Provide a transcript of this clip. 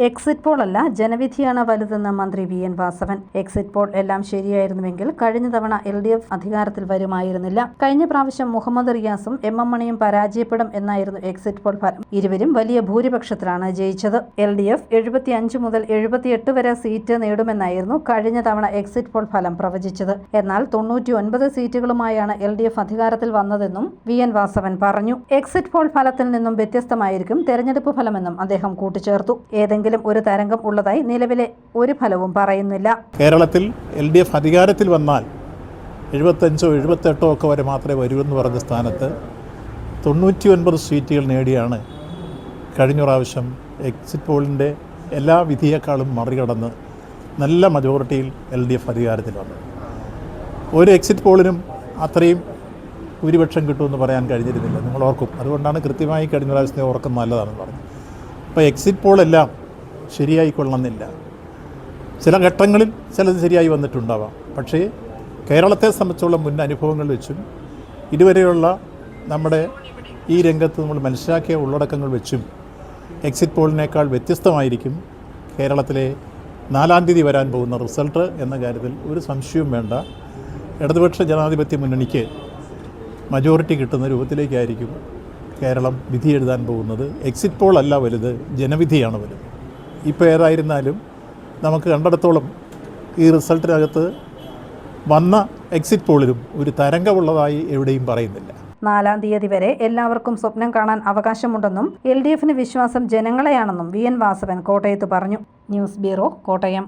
Exit poll അല്ല ജനവിധിയാണ് വലുതെന്ന് മന്ത്രി V N Vasavan. Exit poll എല്ലാം ശരിയായിരുന്നുവെങ്കിൽ കഴിഞ്ഞ തവണ LDF അധികാരത്തിൽ വരുമായിരുന്നില്ല. കഴിഞ്ഞ പ്രാവശ്യം മുഹമ്മദ് റിയാസും MM മണിയും പരാജയപ്പെടും എന്നായിരുന്നു എക്സിറ്റ് പോൾ ഫലം. ഇരുവരും വലിയ ഭൂരിപക്ഷത്തിലാണ് ജയിച്ചത്. LDF 75 മുതൽ 78 വരെ സീറ്റ് നേടുമെന്നായിരുന്നു കഴിഞ്ഞ തവണ എക്സിറ്റ് പോൾ ഫലം പ്രവചിച്ചത്. എന്നാൽ 99 സീറ്റുകളുമായാണ് LDF അധികാരത്തിൽ വന്നതെന്നും വി എൻ വാസവൻ പറഞ്ഞു. എക്സിറ്റ് പോൾ ഫലത്തിൽ നിന്നും വ്യത്യസ്തമായിരിക്കും തെരഞ്ഞെടുപ്പ് ഫലമെന്നും അദ്ദേഹം കൂട്ടിച്ചേർത്തു. ഏതെങ്കിലും ഒരു തരംഗം ഉള്ളതായി നിലവിലെ ഒരു ഫലവും പറയുന്നില്ല. കേരളത്തിൽ LDF അധികാരത്തിൽ വന്നാൽ 75 or 78 ഒക്കെ വരെ മാത്രമേ വരൂ എന്ന് പറഞ്ഞ സ്ഥാനത്ത് 99 സീറ്റുകൾ നേടിയാണ് കഴിഞ്ഞ പ്രാവശ്യം എക്സിറ്റ് പോളിൻ്റെ എല്ലാ വിധിയേക്കാളും മറികടന്ന് നല്ല മജോറിറ്റിയിൽ LDF അധികാരത്തിൽ വന്നു. ഒരു എക്സിറ്റ് പോളിനും അത്രയും ഭൂരിപക്ഷം കിട്ടുമെന്ന് പറയാൻ കഴിഞ്ഞിരുന്നില്ല, നിങ്ങൾ ഓർക്കും. അതുകൊണ്ടാണ് കൃത്യമായി കഴിഞ്ഞ പ്രാവശ്യത്തെ ഓർക്കം നല്ലതാണെന്ന് പറഞ്ഞത്. അപ്പോൾ എക്സിറ്റ് പോളെല്ലാം ശരിയായിക്കൊള്ളണമെന്നില്ല. ചില ഘട്ടങ്ങളിൽ ചിലത് ശരിയായി വന്നിട്ടുണ്ടാവാം. പക്ഷേ കേരളത്തെ സംബന്ധിച്ചുള്ള മുൻ അനുഭവങ്ങൾ വെച്ചും ഇതുവരെയുള്ള നമ്മുടെ ഈ രംഗത്ത് നമ്മൾ മനസ്സിലാക്കിയ ഉള്ളടക്കങ്ങൾ വെച്ചും എക്സിറ്റ് പോളിനേക്കാൾ വ്യത്യസ്തമായിരിക്കും കേരളത്തിലെ 4-ാം തീയതി വരാൻ പോകുന്ന റിസൾട്ട് എന്ന കാര്യത്തിൽ ഒരു സംശയവും വേണ്ട. ഇടതുപക്ഷ ജനാധിപത്യ മുന്നണിക്ക് മജോറിറ്റി കിട്ടുന്ന രൂപത്തിലേക്കായിരിക്കും കേരളം വിധി എഴുതാൻ പോകുന്നത്. എക്സിറ്റ് പോൾ അല്ല വലുത്, ജനവിധിയാണ് വലുത്. ഇപ്പോൾ ഏതായിരുന്നാലും നമുക്ക് കണ്ടിടത്തോളം ഈ റിസൾട്ടിനകത്ത് വന്ന എക്സിറ്റ് പോളിലും ഒരു തരംഗമുള്ളതായി എവിടെയും പറയുന്നില്ല. 4-ാം തീയതി വരെ എല്ലാവർക്കും സ്വപ്നം കാണാൻ അവകാശമുണ്ടെന്നും LDFന് വിശ്വാസം ജനങ്ങളെയാണെന്നും വി എൻ വാസവൻ കോട്ടയത്ത് പറഞ്ഞു. News bureau, Kottayam.